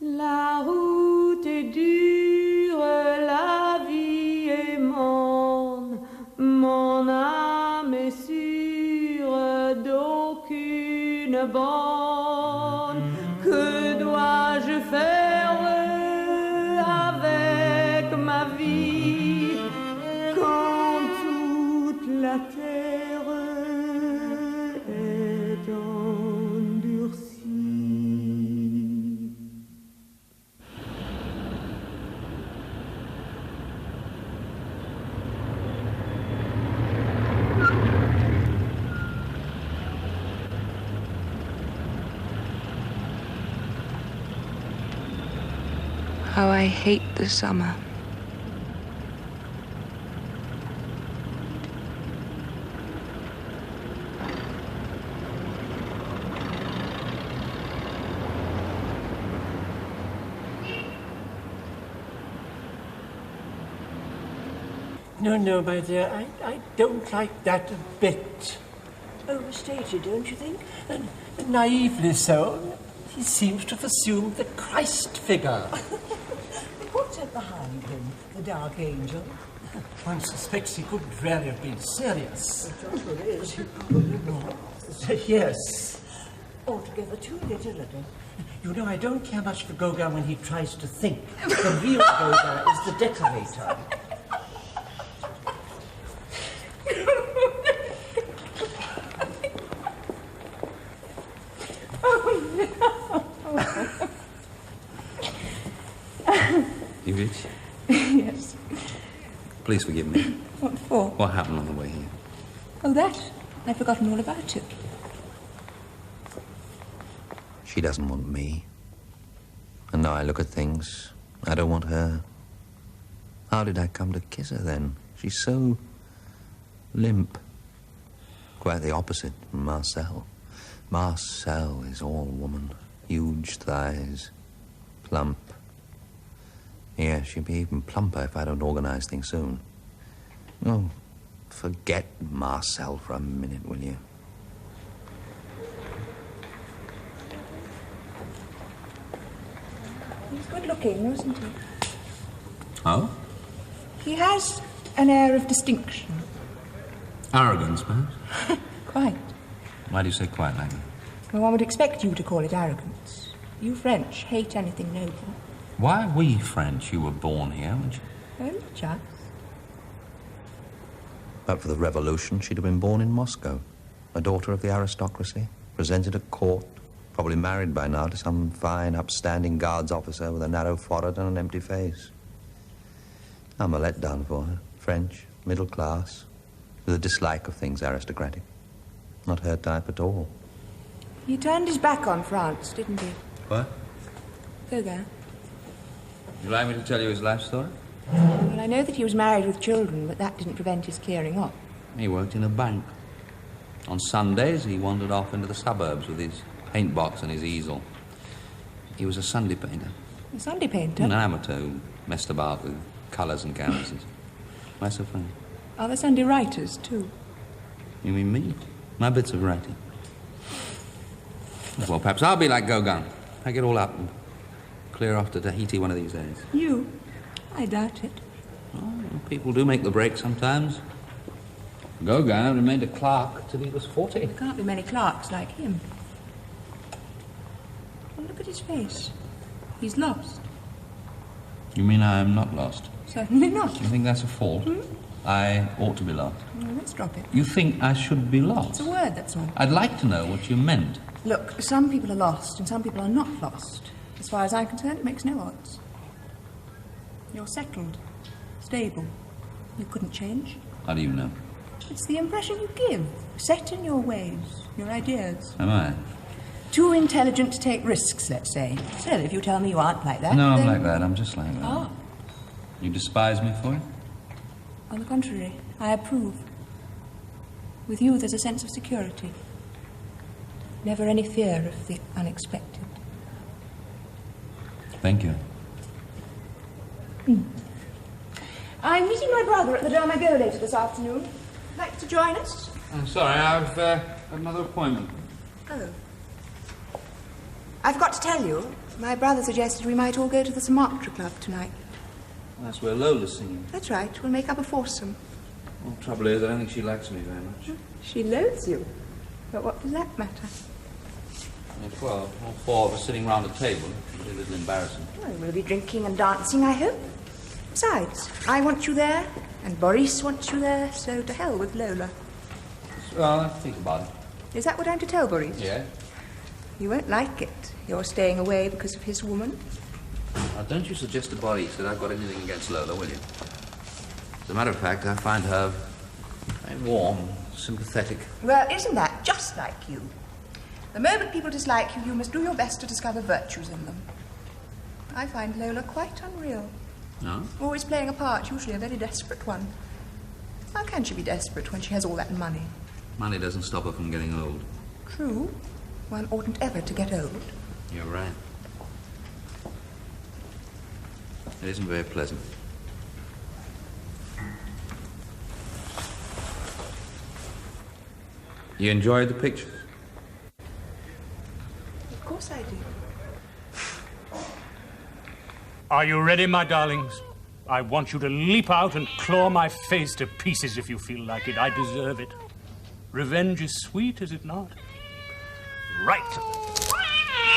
La route est dure, la vie est morne, mon âme est sûre d'aucune borne. Que dois-je faire avec ma vie quand toute la terre est endurcie? How I hate the summer. No, my dear, I don't like that a bit. Overstated, don't you think? And naively so. He seems to have assumed the Christ figure. What's that behind him, the Dark Angel? One suspects he couldn't really have been serious. The trouble is, he probably was. Yes. Altogether too little. You know, I don't care much for Gauguin when he tries to think. The real Gauguin is the decorator. Yvette? Yes. Please forgive me. What for? What happened on the way here? Oh, that. I'd forgotten all about it. She doesn't want me. And now I look at things, I don't want her. How did I come to kiss her then? She's so limp. Quite the opposite from Marcel. Marcel is all woman. Huge thighs, plump. Yeah, she'll be even plumper if I don't organize things soon. Oh, forget Marcel for a minute, will you? He's good looking, isn't he? Oh? He has an air of distinction. Arrogance, perhaps? Quite. Why do you say quite like that? Well, one would expect you to call it arrogance. You French hate anything noble. Why are we French? You were born here, weren't you? Only just. But for the revolution, she'd have been born in Moscow. A daughter of the aristocracy, presented at court, probably married by now to some fine, upstanding guards officer with a narrow forehead and an empty face. I'm a letdown for her. French, middle class, with a dislike of things aristocratic. Not her type at all. He turned his back on France, didn't he? What? Gauguin. Would you like me to tell you his life story? Well, I know that he was married with children, but that didn't prevent his clearing off. He worked in a bank. On Sundays, he wandered off into the suburbs with his paint box and his easel. He was a Sunday painter. A Sunday painter? An amateur who messed about with colours and canvases. Why so funny? Are there Sunday writers, too? You mean me? My bits of writing. Well, perhaps I'll be like Gauguin. Pack it all up and clear off to Tahiti one of these days. You? I doubt it. Oh, people do make the break sometimes. Gauguin remained a clerk till he was 40. There can't be many clerks like him. Well, look at his face. He's lost. You mean I am not lost? Certainly not. You think that's a fault? I ought to be lost. Well, let's drop it. You think I should be lost? It's a word, that's all. I'd like to know what you meant. Look, some people are lost and some people are not lost. As far as I'm concerned, it makes no odds. You're settled, stable. You couldn't change. How do you know? It's the impression you give. Set in your ways, your ideas. Am I? Too intelligent to take risks, let's say. Still, if you tell me you aren't like that, No, then... I'm like that. I'm just like that. Ah. You despise me for it? On the contrary, I approve. With you, there's a sense of security. Never any fear of the unexpected. Thank you. I'm meeting my brother at the D'Armago later this afternoon. Like to join us? I'm sorry, I've another appointment. Oh. I've got to tell you, My brother suggested we might all go to the Sumatra Club tonight. That's where Lola's singing. That's right. We'll make up a foursome. Well, the trouble is, I don't think she likes me very much. She loathes you. But what does that matter? Yes, well, all four of us sitting round a table. It'll be a little embarrassing. Well, we'll be drinking and dancing, I hope. Besides, I want you there, and Boris wants you there, so to hell with Lola. Well, I'll think about it. Is that what I'm to tell Boris? Yeah? You won't like it. You're staying away because of his woman. Now, don't you suggest to Boris that I've got anything against Lola, will you? As a matter of fact, I find her very warm, sympathetic. Well, isn't that just like you? The moment people dislike you, you must do your best to discover virtues in them. I find Lola quite unreal. No? Always playing a part, usually a very desperate one. How can she be desperate when she has all that money? Money doesn't stop her from getting old. True. One oughtn't ever to get old. You're right. It isn't very pleasant. You enjoyed the pictures? Of course I do. Are you ready, my darlings? I want you to leap out and claw my face to pieces if you feel like it. I deserve it. Revenge is sweet, is it not? Right.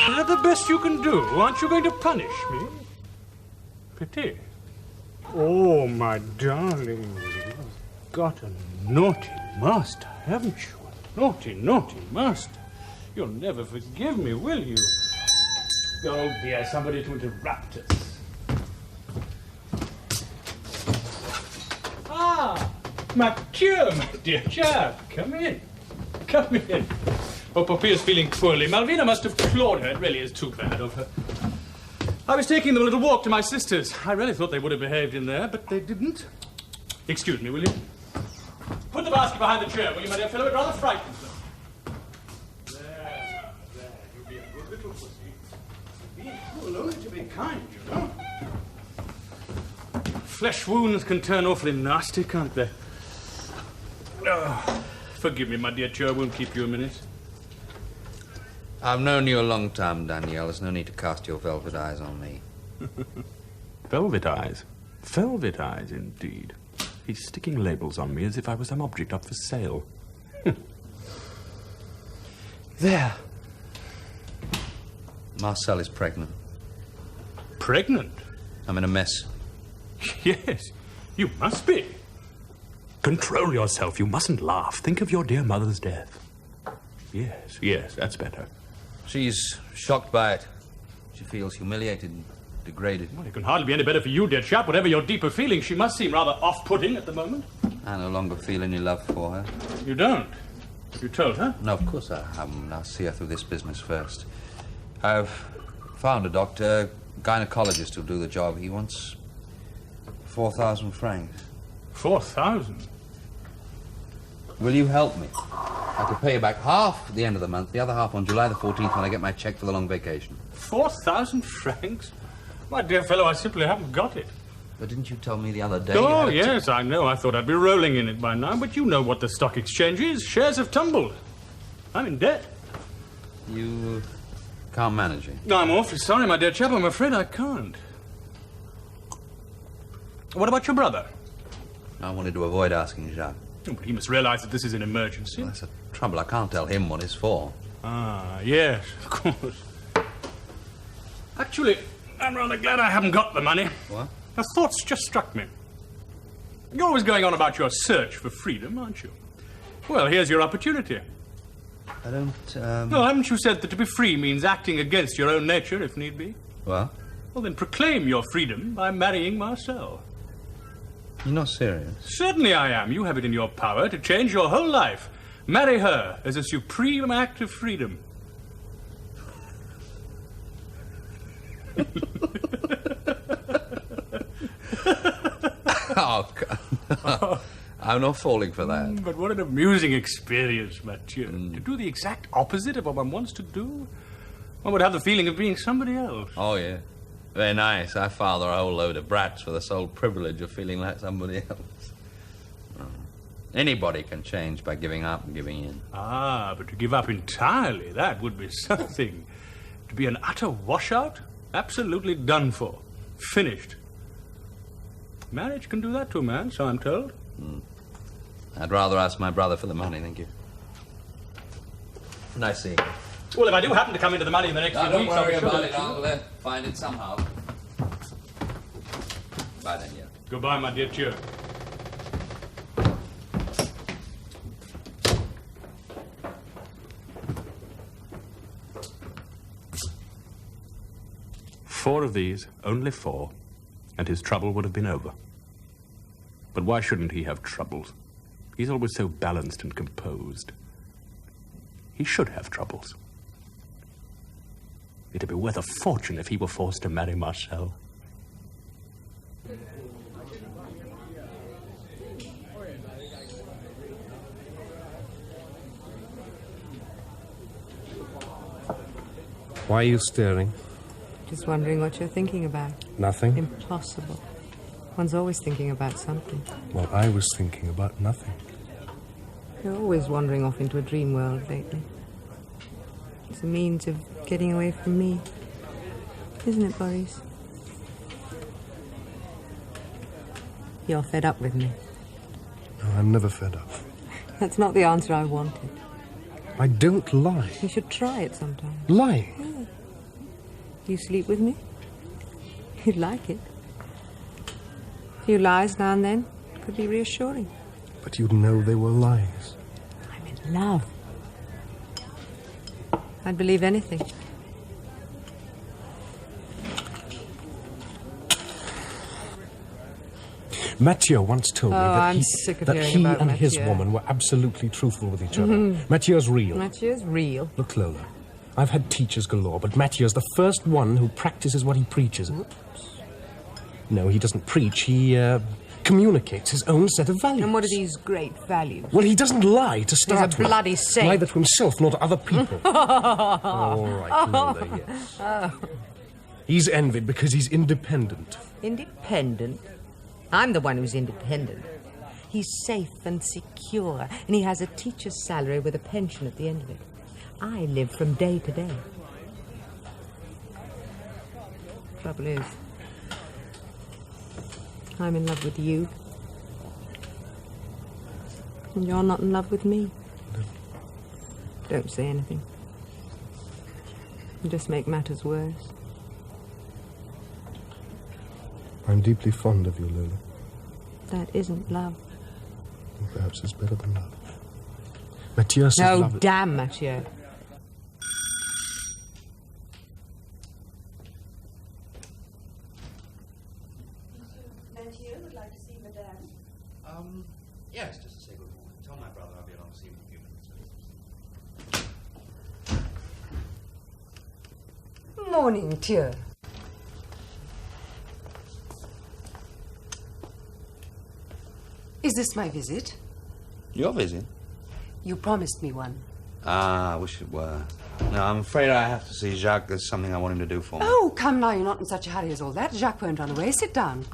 Is that the best you can do? Aren't you going to punish me? Pity. Oh, my darling, you've got a naughty master, haven't you? A naughty, naughty master. You'll never forgive me, will you? Oh, dear, somebody to interrupt us. Ah, Mathieu, my dear chap. Come in. Come in. Oh, Poppy feeling poorly. Malvina must have clawed her. It really is too bad of her. I was taking them a little walk to my sister's. I really thought they would have behaved in there, but they didn't. Excuse me, will you? Put the basket behind the chair, will you, my dear fellow? It rather frightens them. There. You'll be a good little pussy. Being cruel only to be kind, you know. Flesh wounds can turn awfully nasty, can't they? Oh, forgive me, my dear Joe. I won't keep you a minute. I've known you a long time, Danielle. There's no need to cast your velvet eyes on me. Velvet eyes? Velvet eyes, indeed. He's sticking labels on me as if I was some object up for sale. There. Marcel is pregnant. Pregnant? I'm in a mess. Yes, you must be. Control yourself. You mustn't laugh. Think of your dear mother's death. Yes, that's better. She's shocked by it. She feels humiliated and degraded. Well, it can hardly be any better for you, dear chap. Whatever your deeper feelings, she must seem rather off-putting at the moment. I no longer feel any love for her. You don't? You told her? No, of course I haven't. I'll see her through this business first. I've found a doctor, gynecologist who'll do the job. He wants 4,000 francs. 4,000? Will you help me? I could pay you back half at the end of the month, the other half on July the 14th when I get my check for the long vacation. 4,000 francs? My dear fellow, I simply haven't got it. But didn't you tell me the other day? Oh, yes, I know. I thought I'd be rolling in it by now, but you know what the stock exchange is. Shares have tumbled. I'm in debt. You can't manage it? No, I'm awfully sorry, my dear chap. I'm afraid I can't. What about your brother? I wanted to avoid asking Jacques. Oh, but he must realize that this is an emergency. Well, that's the trouble. I can't tell him what it's for. Ah, yes, of course. Actually, I'm rather glad I haven't got the money. What? A thought's just struck me. You're always going on about your search for freedom, aren't you? Well, here's your opportunity. I don't, Well, haven't you said that to be free means acting against your own nature, if need be? Well? Well, then proclaim your freedom by marrying Marcel. You're not serious? Certainly I am. You have it in your power to change your whole life. Marry her as a supreme act of freedom. Oh, God. I'm not falling for that. But what an amusing experience, Mathieu. To do the exact opposite of what one wants to do. One would have the feeling of being somebody else. Oh, yeah. Very nice. I father a whole load of brats for the sole privilege of feeling like somebody else. Anybody can change by giving up and giving in. Ah, but to give up entirely, that would be something. To be an utter washout? Absolutely done for. Finished. Marriage can do that to a man, so I'm told. I'd rather ask my brother for the money, thank you. Nice seeing you. Well, if I do happen to come into the money in the next few Don't weeks, worry I'll be about sure it. I'll find it somehow. Bye then, yeah. Goodbye, my dear Tjur. Four of these, only 4, and his trouble would have been over. But why shouldn't he have troubles? He's always so balanced and composed. He should have troubles. It'd be worth a fortune if he were forced to marry Marcel. Why are you staring? Just wondering what you're thinking about. Nothing? Impossible. One's always thinking about something. Well, I was thinking about nothing. You're always wandering off into a dream world lately. It's a means of getting away from me. Isn't it, Boris? You're fed up with me. No, I'm never fed up. That's not the answer I wanted. I don't lie. You should try it sometime. Lying? Yeah. You sleep with me? You'd like it. A few lies now and then could be reassuring. But you'd know they were lies. I'm in love. I'd believe anything. Mathieu once told me I'm sick of that hearing he about and his Mathieu. woman were absolutely truthful with each other. Mathieu's real. Mathieu's real. Look, Lola, I've had teachers galore, but Mathieu's the first one who practices what he preaches. No, he doesn't preach. He communicates his own set of values. And what are these great values? Well, he doesn't lie to You're a start with. bloody saint. Neither to himself nor to other people. All right, Lola, yes. He's envied because he's independent. Independent? I'm the one who's independent. He's safe and secure, and he has a teacher's salary with a pension at the end of it. I live from day to day. Trouble is, I'm in love with you. And you're not in love with me. Don't say anything. You just make matters worse. I'm deeply fond of you, Lola. That isn't love. And perhaps it's better than love. Mathieu says No, love... damn, Mathieu. Mathieu would like to see Madame. Yes, just to say good morning. Tell my brother I'll be along to see him in a few minutes. Morning, Thieu. Is this my visit? Your visit? You promised me one. Ah, I wish it were. No, I'm afraid I have to see Jacques. There's something I want him to do for me. Oh, come now, you're not in such a hurry as all that. Jacques won't run away. Sit down.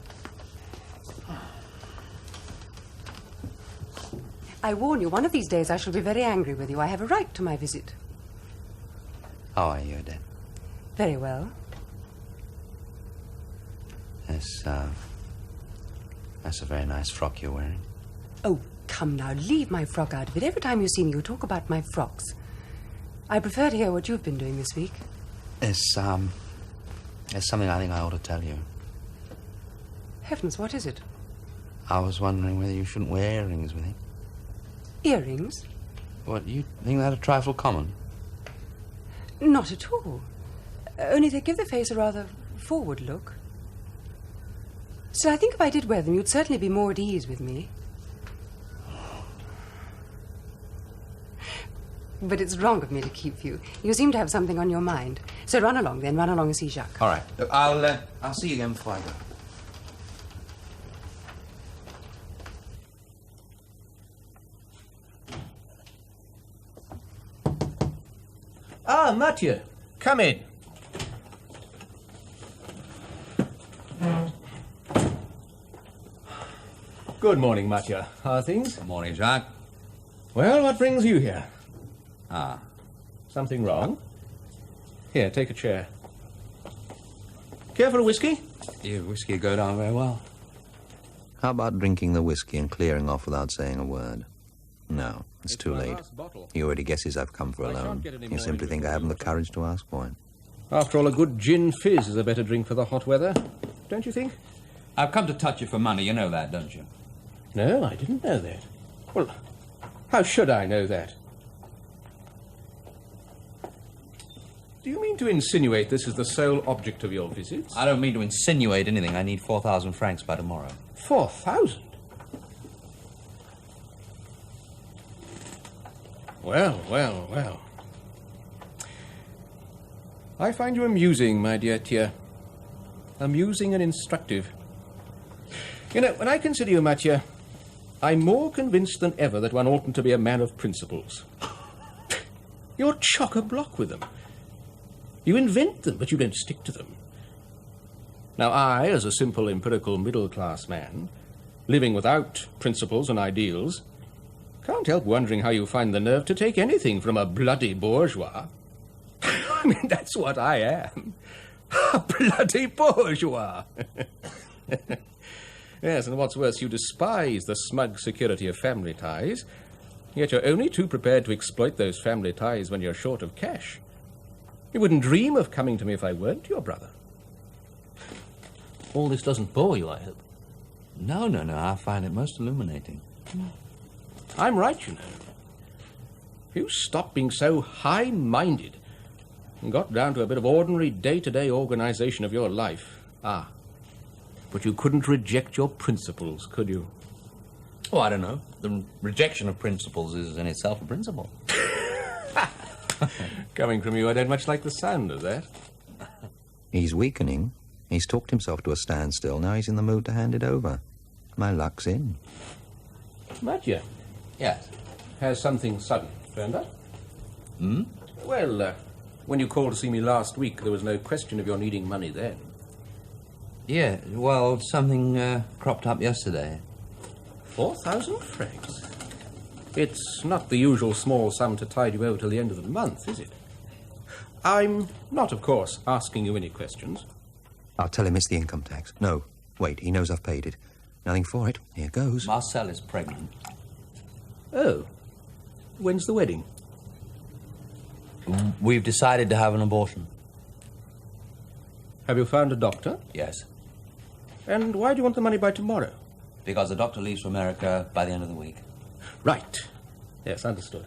I warn you, one of these days I shall be very angry with you. I have a right to my visit. How are you, Odette? Very well. That's a very nice frock you're wearing. Oh, come now, leave my frock out of it. Every time you see me, you talk about my frocks. I prefer to hear what you've been doing this week. There's something I think I ought to tell you. Heavens, what is it? I was wondering whether you shouldn't wear earrings with him. Earrings? What, you think that a trifle common? Not at all. Only they give the face a rather forward look. So I think if I did wear them, you'd certainly be more at ease with me. But it's wrong of me to keep you. You seem to have something on your mind. So run along, then. Run along and see Jacques. All right. Look, I'll see you again before I go. Ah, Mathieu, come in. Good morning, Mathieu. How are things? Good morning, Jacques. Well, what brings you here? Ah. Something wrong? Here, take a chair. Care for a whiskey? Your whiskey go down very well. How about drinking the whiskey and clearing off without saying a word? No, it's too late. He already guesses I've come for a loan. You simply think I haven't the courage to ask for it. After all, a good gin fizz is a better drink for the hot weather, don't you think? I've come to touch you for money, you know that, don't you? No, I didn't know that. Well, how should I know that? Do you mean to insinuate this is the sole object of your visits? I don't mean to insinuate anything. I need 4,000 francs by tomorrow. 4,000? Well, well, well. I find you amusing, my dear Thiers. Amusing and instructive. You know, when I consider you, Mathieu, I'm more convinced than ever that one oughtn't to be a man of principles. You're chock-a-block with them. You invent them, but you don't stick to them. Now, I, as a simple, empirical, middle-class man, living without principles and ideals, can't help wondering how you find the nerve to take anything from a bloody bourgeois. I mean, that's what I am. A bloody bourgeois. Yes, and what's worse, you despise the smug security of family ties, yet you're only too prepared to exploit those family ties when you're short of cash. You wouldn't dream of coming to me if I weren't your brother. All this doesn't bore you, I hope. No, I find it most illuminating. I'm right, you know. You stopped being so high-minded and got down to a bit of ordinary day-to-day organization of your life. Ah, but you couldn't reject your principles, could you? Oh, I don't know. The rejection of principles is in itself a principle. Coming from you, I don't much like the sound of that. He's weakening. He's talked himself to a standstill. Now he's in the mood to hand it over. My luck's in. Mathieu. Yes. Has something sudden turned up? Hmm? Well, when you called to see me last week, there was no question of your needing money then. Yeah, well, something cropped up yesterday. 4,000 francs? It's not the usual small sum to tide you over till the end of the month, is it? I'm not, of course, asking you any questions. I'll tell him it's the income tax. No, wait, he knows I've paid it. Nothing for it. Here goes. Marcel is pregnant. Oh. When's the wedding? We've decided to have an abortion. Have you found a doctor? Yes. And why do you want the money by tomorrow? Because the doctor leaves for America by the end of the week. Right. Yes, understood.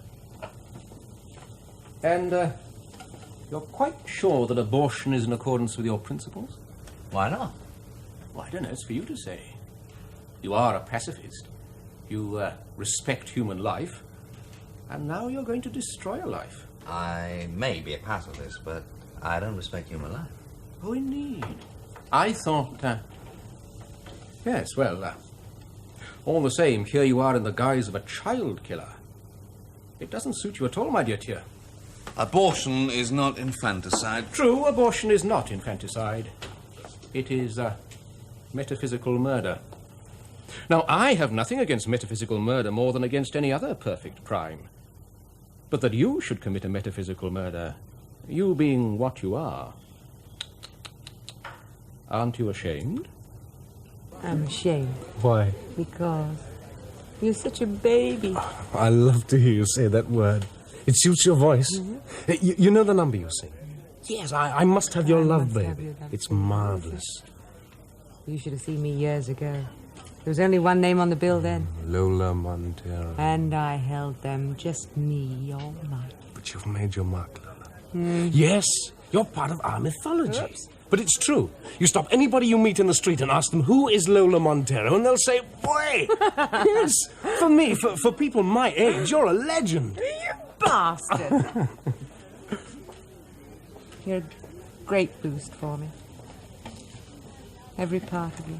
And, you're quite sure that abortion is in accordance with your principles? Why not? Well, I don't know. It's for you to say. You are a pacifist. You, respect human life. And now you're going to destroy a life. I may be a pacifist, but I don't respect human life. Oh, indeed. I thought, yes, well, all the same, here you are in the guise of a child killer. It doesn't suit you at all, my dear Thiers. Abortion is not infanticide. True, abortion is not infanticide. It is, metaphysical murder. Now, I have nothing against metaphysical murder more than against any other perfect crime. But that you should commit a metaphysical murder, you being what you are, aren't you ashamed? I'm ashamed. Why? Because you're such a baby. I love to hear you say that word. It suits your voice. Mm-hmm. You know the number you sing? Yes, I must have your love, must have baby. your love, It's baby. marvelous. You should have seen me years ago. There was only one name on the bill then. Lola Montero. And I held them, just me, all night. But you've made your mark, Lola. Yes, you're part of our mythology. Oops. But it's true. You stop anybody you meet in the street and ask them, who is Lola Montero? And they'll say, boy! Yes, for me, for people my age, you're a legend. You bastard! You're a great boost for me. Every part of you.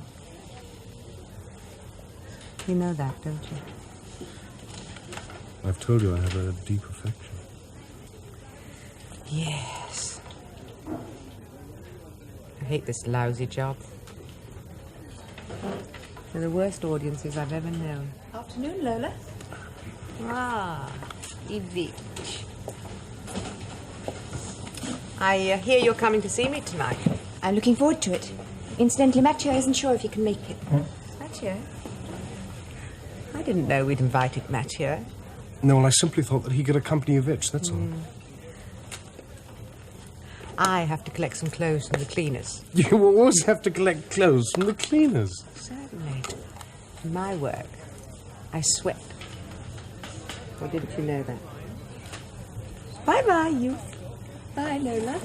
You know that, don't you? I've told you I have a deep affection. Yes. I hate this lousy job. They're the worst audiences I've ever known. Afternoon, Lola. Ah, Ivich. I hear you're coming to see me tonight. I'm looking forward to it. Incidentally, Mathieu isn't sure if he can make it. Mathieu? I didn't know we'd invited Mathieu. No, well, I simply thought that he could accompany Yvitch, that's all. I have to collect some clothes from the cleaners. You always have to collect clothes from the cleaners. Certainly. In my work, I sweat. Or didn't you know that? Bye-bye, youth. Bye, Lola.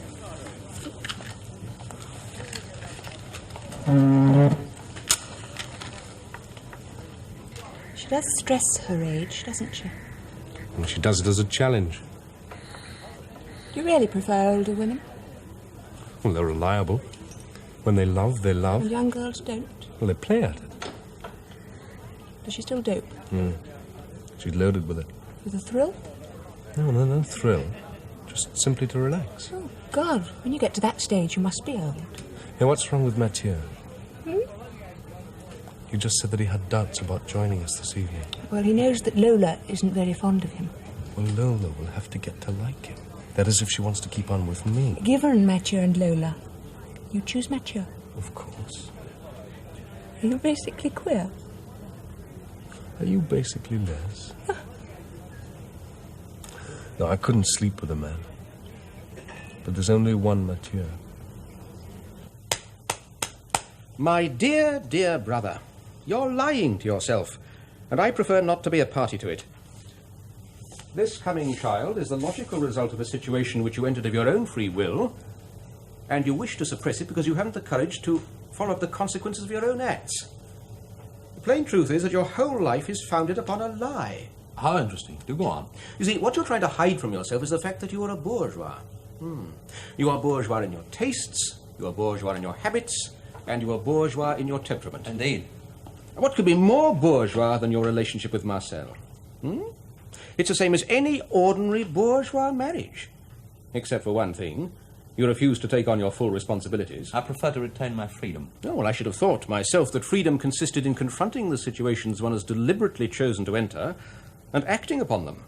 She does stress her age, doesn't she? Well, she does it as a challenge. Do you really prefer older women? Well, they're reliable. When they love, they love. And young girls don't. Well, they play at it. Does she still dope? She's loaded with it. With a thrill? No thrill. Just simply to relax. Oh, God. When you get to that stage, you must be old. Now, what's wrong with Mathieu? You just said that he had doubts about joining us this evening. Well, he knows that Lola isn't very fond of him. Well, Lola will have to get to like him. That is, if she wants to keep on with me. Given Mathieu and Lola, you choose Mathieu. Of course. Are you basically queer? Are you basically Les? No, I couldn't sleep with a man. But there's only one Mathieu. My dear, dear brother, you're lying to yourself, and I prefer not to be a party to it. This coming child is the logical result of a situation which you entered of your own free will, and you wish to suppress it because you haven't the courage to follow up the consequences of your own acts. The plain truth is that your whole life is founded upon a lie. How interesting. Do go on. You see, what you're trying to hide from yourself is the fact that you are a bourgeois. You are bourgeois in your tastes, you are bourgeois in your habits, and you are bourgeois in your temperament. Indeed. What could be more bourgeois than your relationship with Marcel? It's the same as any ordinary bourgeois marriage. Except for one thing. You refuse to take on your full responsibilities. I prefer to retain my freedom. Oh, well, I should have thought myself that freedom consisted in confronting the situations one has deliberately chosen to enter and acting upon them.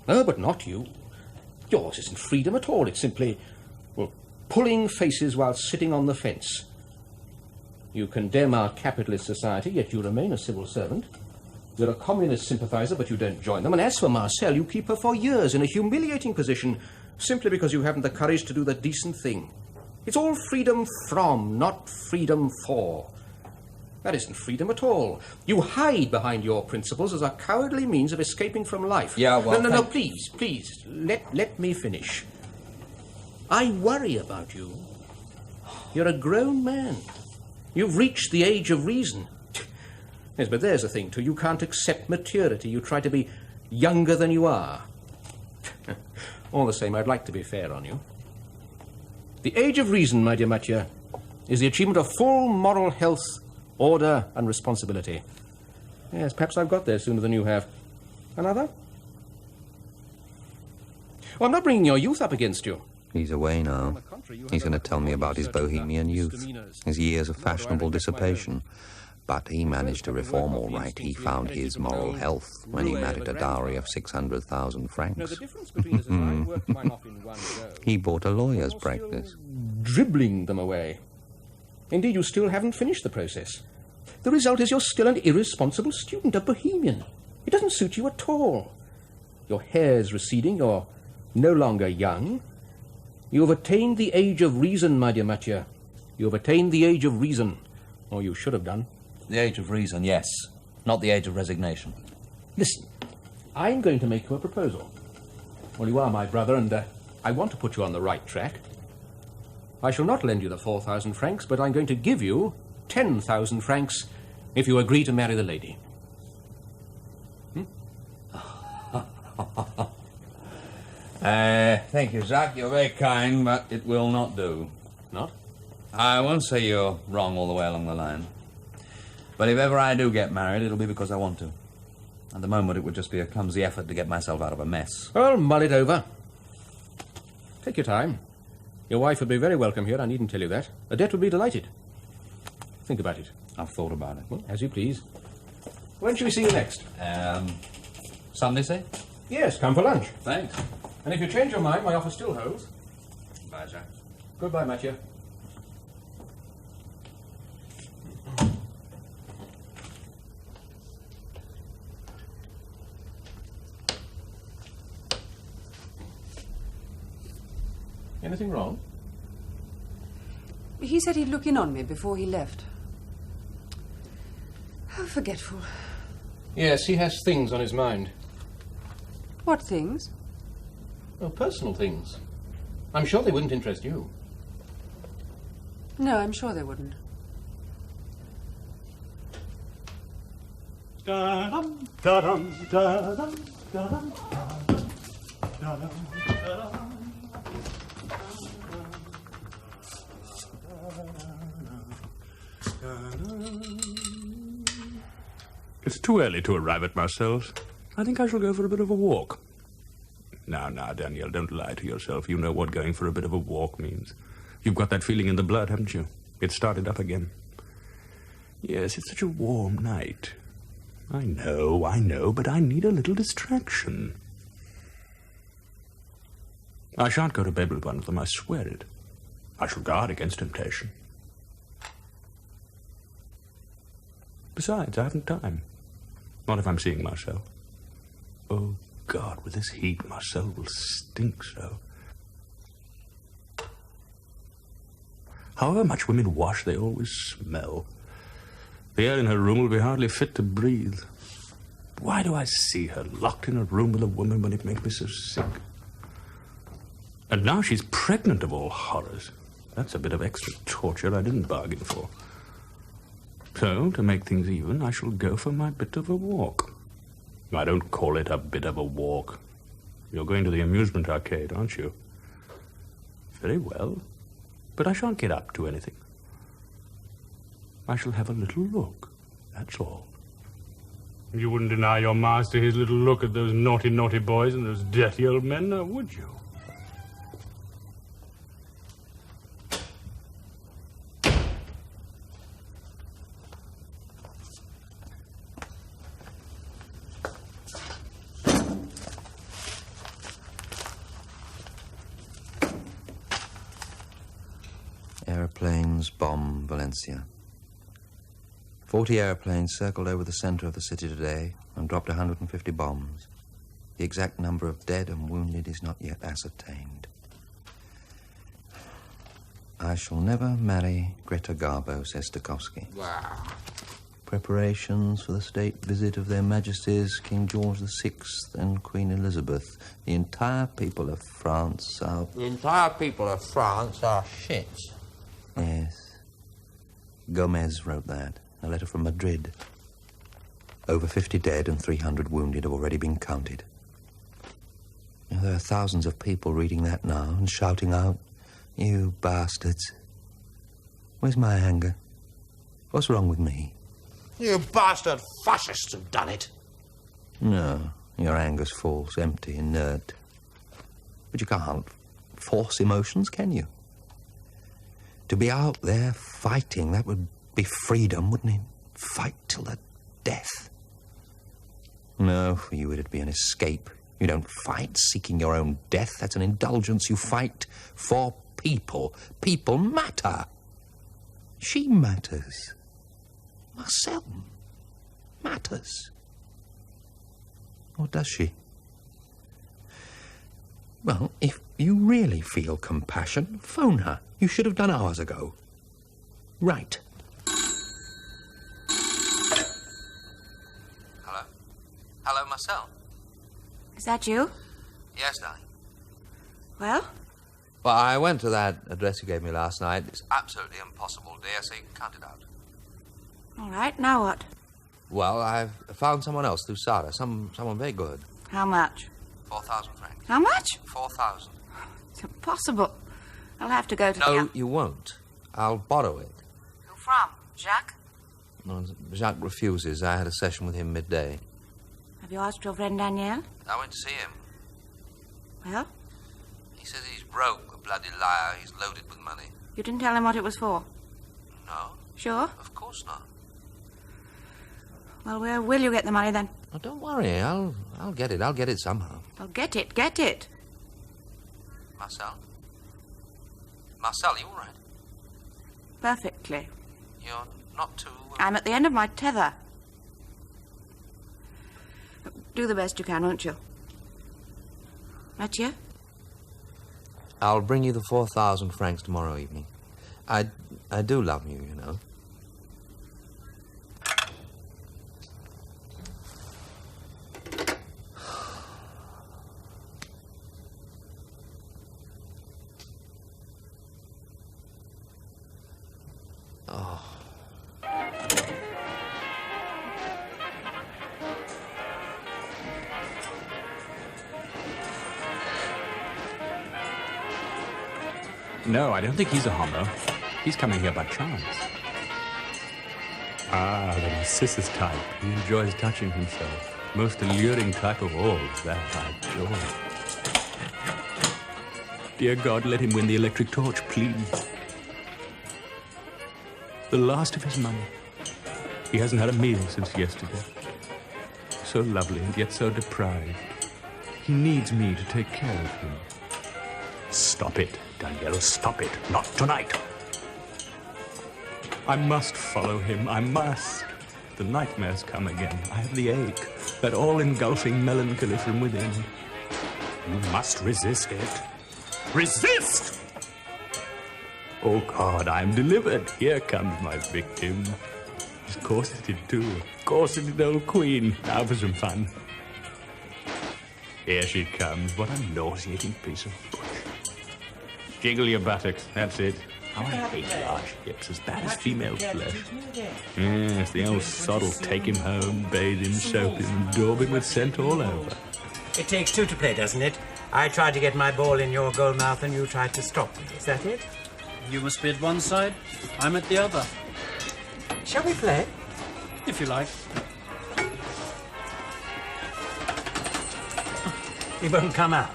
No, but not you. Yours isn't freedom at all. It's simply, well, pulling faces while sitting on the fence. You condemn our capitalist society, yet you remain a civil servant. You're a communist sympathizer, but you don't join them. And as for Marcel, you keep her for years in a humiliating position simply because you haven't the courage to do the decent thing. It's all freedom from, not freedom for. That isn't freedom at all. You hide behind your principles as a cowardly means of escaping from life. Yeah, well... No, please, let me finish. I worry about you. You're a grown man. You've reached the age of reason. Yes, but there's the thing, too. You can't accept maturity. You try to be younger than you are. All the same, I'd like to be fair on you. The age of reason, my dear Mathieu, is the achievement of full moral health, order, and responsibility. Yes, perhaps I've got there sooner than you have. Another? Oh, I'm not bringing your youth up against you. He's away now. He's going to tell me about his bohemian youth, his years of fashionable dissipation. But he managed to reform all right. He found his moral health when he married a dowry of 600,000 francs. He bought a lawyer's practice. Dribbling them away. Indeed, you still haven't finished the process. The result is you're still an irresponsible student, a bohemian. It doesn't suit you at all. Your hair's receding, you're no longer young. You have attained the age of reason, my dear Mathieu. You have attained the age of reason. Or you should have done. The age of reason, yes. Not the age of resignation. Listen, I'm going to make you a proposal. Well, you are my brother, and I want to put you on the right track. I shall not lend you the 4,000 francs, but I'm going to give you 10,000 francs if you agree to marry the lady. Thank you, Jacques. You're very kind, but it will not do. Not? I won't say you're wrong all the way along the line. But if ever I do get married, it'll be because I want to. At the moment, it would just be a clumsy effort to get myself out of a mess. Well, mull it over. Take your time. Your wife would be very welcome here, I needn't tell you that. Odette would be delighted. Think about it. I've thought about it. Well, as you please. When shall we see you next? Sunday, say? Yes, come for lunch. Thanks. And if you change your mind, my offer still holds. Bye. sir. Goodbye, Mathieu. Anything wrong? He said he'd look in on me before he left. How forgetful. Yes, he has things on his mind. What things? Oh, personal things. I'm sure they wouldn't interest you. No, I'm sure they wouldn't. Da-dum, da-dum, da-dum, da-dum, da-dum, da-dum. It's too early to arrive at Marcel's. I think I shall go for a bit of a walk. Now, Danielle, don't lie to yourself. You know what going for a bit of a walk means. You've got that feeling in the blood, haven't you? It started up again. Yes, it's such a warm night. I know, but I need a little distraction. I shan't go to bed with one of them, I swear it. I shall guard against temptation. Besides, I haven't time. Not if I'm seeing Marcel. Oh, God, with this heat, Marcel will stink so. However much women wash, they always smell. The air in her room will be hardly fit to breathe. Why do I see her locked in a room with a woman when it makes me so sick? And now she's pregnant, of all horrors. That's a bit of extra torture I didn't bargain for. So, to make things even, I shall go for my bit of a walk. I don't call it a bit of a walk. You're going to the amusement arcade, aren't you? Very well. But I shan't get up to anything. I shall have a little look, that's all. You wouldn't deny your master his little look at those naughty, naughty boys and those dirty old men, now would you? Aeroplanes bomb Valencia. 40 airplanes circled over the center of the city today and dropped 150 bombs. The exact number of dead and wounded is not yet ascertained. I shall never marry Greta Garbo, says Stokowski. Wow. Preparations for the state visit of their Majesties King George VI and Queen Elizabeth. The entire people of France are... The entire people of France are shit. Yes. Gomez wrote that. A letter from Madrid. Over 50 dead and 300 wounded have already been counted. There are thousands of people reading that now and shouting out, "You bastards." Where's my anger? What's wrong with me? You bastard fascists have done it. No, your anger's false, empty, inert. But you can't force emotions, can you? To be out there fighting, that would be freedom, wouldn't it? Fight till the death. No, for you it'd be an escape. You don't fight seeking your own death. That's an indulgence. You fight for people. People matter. She matters. Marcel matters. Or does she? Well, if you really feel compassion, phone her. You should have done hours ago. Right. Hello? Hello, Marcel? Is that you? Yes, darling. Well? Well, I went to that address you gave me last night. It's absolutely impossible, dear, so you can count it out. All right, now what? Well, I've found someone else through Sarah, someone very good. How much? 4,000 francs. How much? 4,000. It's impossible. I'll have to go to No, you won't. I'll borrow it. Who from? Jacques? No, Jacques refuses. I had a session with him midday. Have you asked your friend Danielle? I went to see him. Well? He says he's broke, a bloody liar. He's loaded with money. You didn't tell him what it was for? No. Sure? Of course not. Well, where will you get the money, then? Oh, don't worry. I'll get it. I'll get it somehow. Well, get it. Marcel? Marcel, you all right? Perfectly. You're not too... I'm at the end of my tether. Do the best you can, won't you? Mathieu? I'll bring you the 4,000 francs tomorrow evening. I do love you, you know. Oh. No, I don't think he's a homo. He's coming here by chance. Ah, the Narcissus type. He enjoys touching himself. Most alluring type of all, that I adore. Dear God, let him win the electric torch, please. The last of his money. He hasn't had a meal since yesterday. So lovely and yet so deprived. He needs me to take care of him. Stop it, Danielle, stop it. Not tonight. I must follow him, I must. The nightmares come again. I have the ache, that all-engulfing melancholy from within. You must resist it. Resist! Oh, God, I'm delivered. Here comes my victim. Of course it did, too. Of course it did, old queen. Now for some fun. Here she comes. What a nauseating piece of bush. Jiggle your buttocks. That's it. How I hate large hips, as bad as female flesh. Yes, the old sod will take him home, bathe him, soap him, and daub him with scent all over. It takes two to play, doesn't it? I tried to get my ball in your goal mouth and you tried to stop me. Is that it? You must be at one side, I'm at the other. Shall we play? If you like. He won't come out.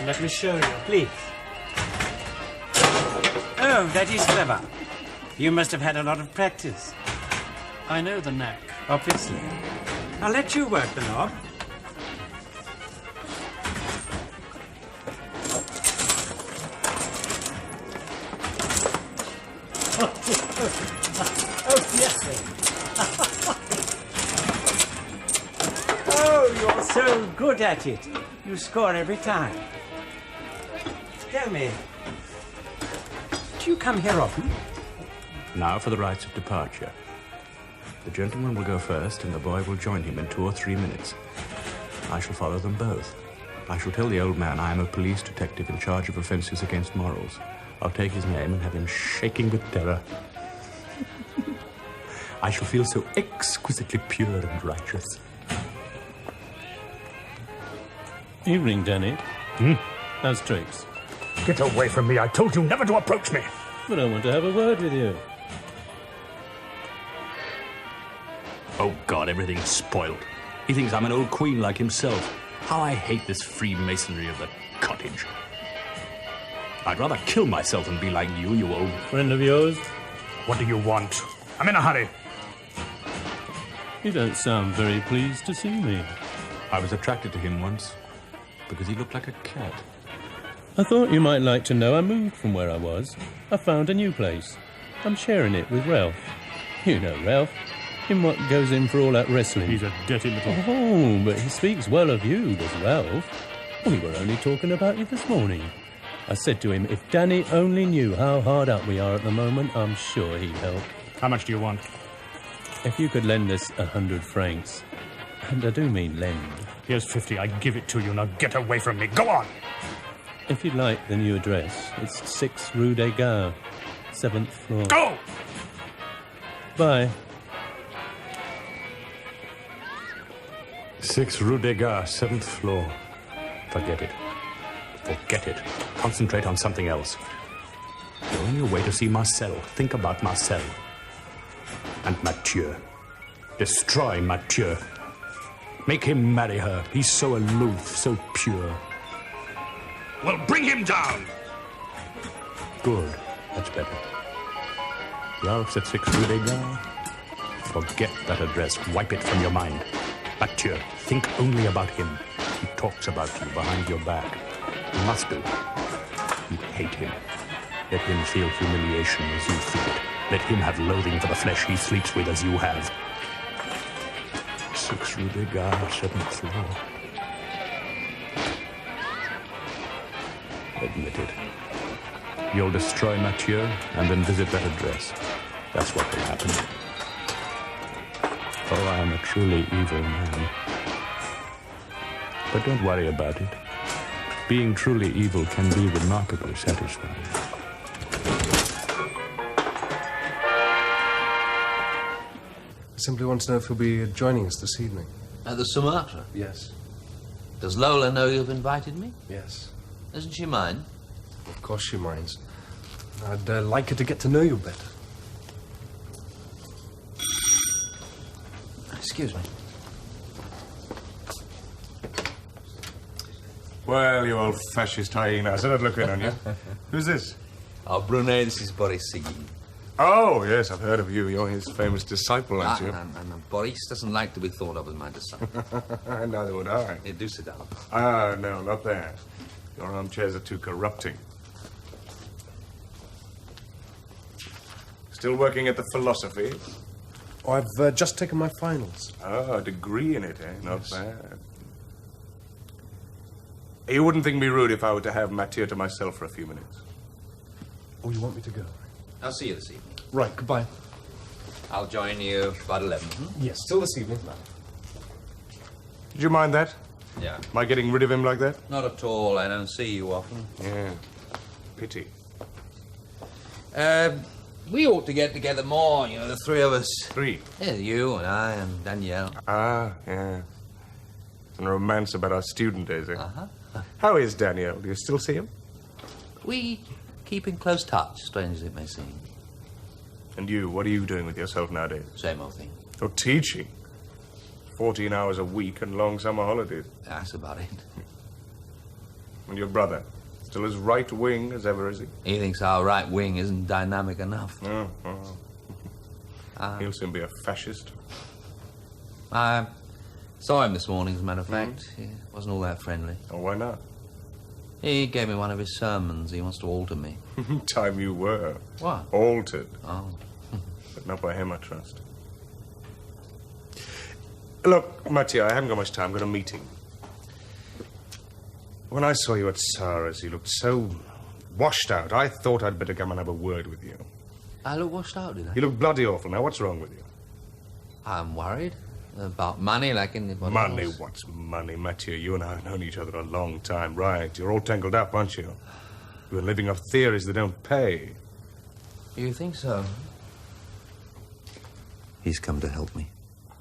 Let me show you. Please. Oh, that is clever. You must have had a lot of practice. I know the knack. Obviously. I'll let you work the knob. Oh, yes. Oh, you're so good at it. You score every time. Tell me, do you come here often? Now for the rites of departure. The gentleman will go first, and the boy will join him in 2 or 3 minutes. I shall follow them both. I shall tell the old man I am a police detective in charge of offences against morals. I'll take his name and have him shaking with terror. I shall feel so exquisitely pure and righteous. Evening, Danny. Hmm? How's tricks? Get away from me. I told you never to approach me. But I want to have a word with you. Oh, God, everything's spoiled. He thinks I'm an old queen like himself. How I hate this Freemasonry of the cottage. I'd rather kill myself than be like you old... Friend of yours? What do you want? I'm in a hurry. You don't sound very pleased to see me. I was attracted to him once because he looked like a cat. I thought you might like to know I moved from where I was. I found a new place. I'm sharing it with Ralph. You know Ralph. Him what goes in for all that wrestling. He's a dirty little... Oh, but he speaks well of you, does Ralph. We were only talking about you this morning. I said to him, if Danny only knew how hard up we are at the moment, I'm sure he'd help. How much do you want? If you could lend us 100 francs. And I do mean lend. Here's 50. I give it to you. Now get away from me. Go on! If you'd like the new address, it's 6 Rue des Gars, 7th floor. Go! Bye. 6 Rue des Gars, 7th floor. Forget it. Forget it. Concentrate on something else. You're on your way to see Marcel. Think about Marcel. And Mathieu. Destroy Mathieu. Make him marry her. He's so aloof, so pure. Well, bring him down! Good. That's better. Ralph's at 6 Rue des Gars. Forget that address. Wipe it from your mind. Mathieu, think only about him. He talks about you behind your back. You must do. You hate him. Let him feel humiliation as you feel it. Let him have loathing for the flesh he sleeps with as you have. 6 Rue des Gare, 7th floor. Admit it. You'll destroy Mathieu and then visit that address. That's what will happen. Oh, I am a truly evil man. But don't worry about it. Being truly evil can be remarkably satisfying. I simply want to know if you'll be joining us this evening. At the Sumatra? Yes. Does Lola know you've invited me? Yes. Doesn't she mind? Of course she minds. I'd like her to get to know you better. Excuse me. Well, you old fascist hyena. I said I'd look in on you. Who's this? Oh, Brunet, this is Boris Sigin. Oh, yes, I've heard of you. You're his famous disciple, aren't you? No, Boris doesn't like to be thought of as my disciple. Neither would I. Yeah, do sit down. Ah, no, not there. Your armchairs are too corrupting. Still working at the philosophy? Oh, I've just taken my finals. Oh, a degree in it, eh? Not bad. You wouldn't think me rude if I were to have Mathieu to myself for a few minutes. Oh, you want me to go? I'll see you this evening. Right, goodbye. I'll join you about 11. Yes, till this evening. Did you mind that? Yeah. My getting rid of him like that? Not at all. I don't see you often. Yeah. Pity. We ought to get together more, you know, the three of us. Three? Yeah, you and I and Danielle. Ah, yeah. Some romance about our student days, eh? Uh-huh. How is Danielle? Do you still see him? We keep in close touch, strange as it may seem. And you, what are you doing with yourself nowadays? Same old thing. You're teaching. 14 hours a week and long summer holidays. That's about it. And your brother? Still as right-wing as ever, is he? He thinks our right wing isn't dynamic enough. He'll soon be a fascist. I saw him this morning, as a matter of fact. He wasn't all that friendly. Oh, why not? He gave me one of his sermons. He wants to alter me. Time you were. What? Altered. Oh. But not by him, I trust. Look, Mathieu, I haven't got much time. I've got a meeting. When I saw you at Sarah's, you looked so washed out. I thought I'd better come and have a word with you. I look washed out, did I? You look bloody awful. Now, what's wrong with you? I'm worried. About money, like anybody Money? else. What's money, Mathieu? You and I have known each other a long time, right? You're all tangled up, aren't you? You're living off theories that don't pay. You think so? He's come to help me.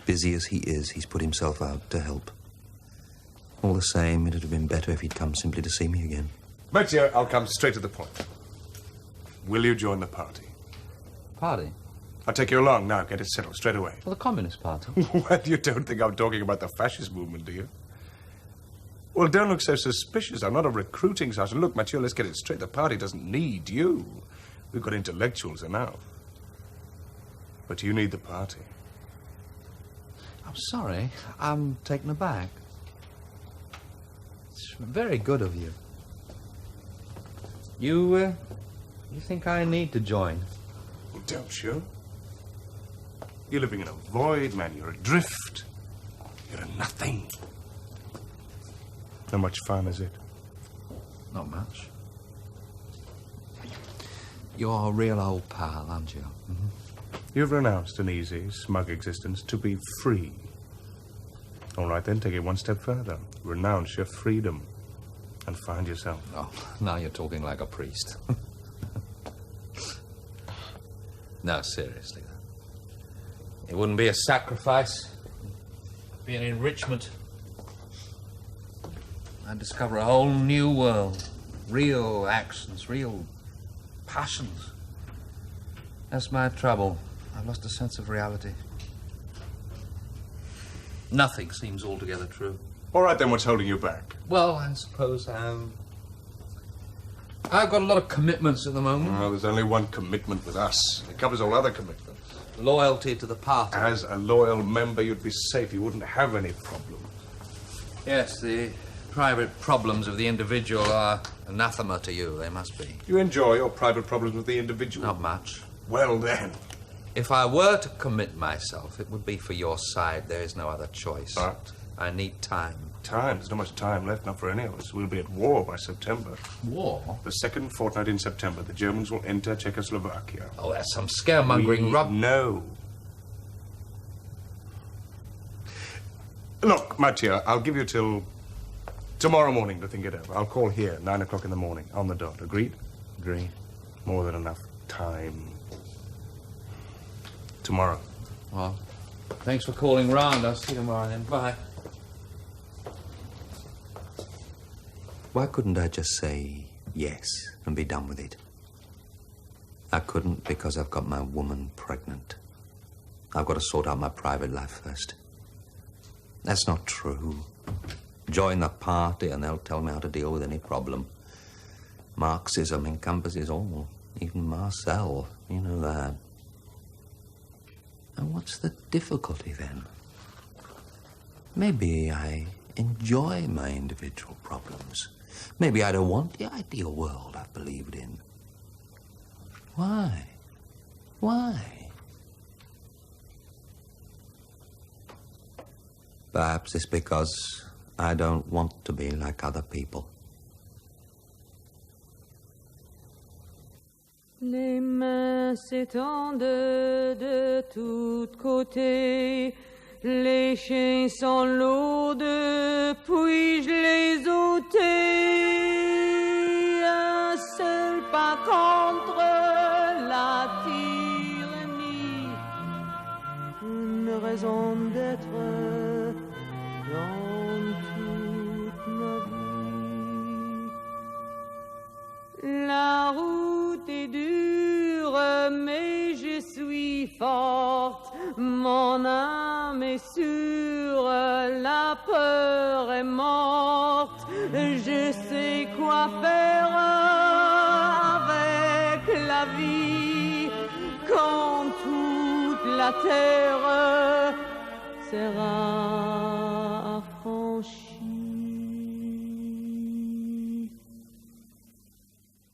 Busy as he is, he's put himself out to help. All the same, it'd have been better if he'd come simply to see me again. Mathieu, I'll come straight to the point. Will you join the party? Party? I'll take you along now. Get it settled straight away. Well, the Communist Party. Well, you don't think I'm talking about the fascist movement, do you? Well, don't look so suspicious. I'm not a recruiting sergeant. Look, Mathieu, let's get it straight. The party doesn't need you. We've got intellectuals enough. But you need the party. I'm sorry. I'm taken aback. It's very good of you. You think I need to join? Don't you? You're living in a void, man. You're adrift. You're a nothing. How much fun is it? Not much. You're a real old pal, aren't you? Mm-hmm. You've renounced an easy, smug existence to be free. All right, then, take it one step further. Renounce your freedom and find yourself. Oh, now you're talking like a priest. No, seriously. It wouldn't be a sacrifice. It'd be an enrichment. I'd discover a whole new world. Real actions, real passions. That's my trouble. I've lost a sense of reality. Nothing seems altogether true. All right, then, what's holding you back? Well, I suppose I've got a lot of commitments at the moment. Well, there's only one commitment with us. It covers all other commitments. Loyalty to the party. As a loyal member, you'd be safe. You wouldn't have any problems. Yes, the private problems of the individual are anathema to you. They must be. You enjoy your private problems with the individual? Not much. Well, then. If I were to commit myself, it would be for your side. There is no other choice. But? I need time. Time? There's not much time left, not for any of us. We'll be at war by September. War? The second fortnight in September, the Germans will enter Czechoslovakia. Oh, that's some scaremongering rub... No. Look, Mattia, I'll give you till tomorrow morning to think it over. I'll call here, 9 o'clock in the morning, on the dot. Agreed? Agreed. More than enough time. Tomorrow. Well, thanks for calling round. I'll see you tomorrow then. Bye. Why couldn't I just say yes and be done with it? I couldn't because I've got my woman pregnant. I've got to sort out my private life first. That's not true. Join the party and they'll tell me how to deal with any problem. Marxism encompasses all, even Marcel. You know that. And what's the difficulty then? Maybe I enjoy my individual problems. Maybe I don't want the ideal world I've believed in. Why? Why? Perhaps it's because I don't want to be like other people. Les mains s'étendent de tous côtés, les chiens sont lourds, puis-je les ôter? Un seul pas contre la tyrannie, une raison d'être dans toute ma vie. La route est dure, mais je suis forte. Mon âme est sûre, la peur est morte. Je sais quoi faire avec la vie quand toute la terre sera affranchie.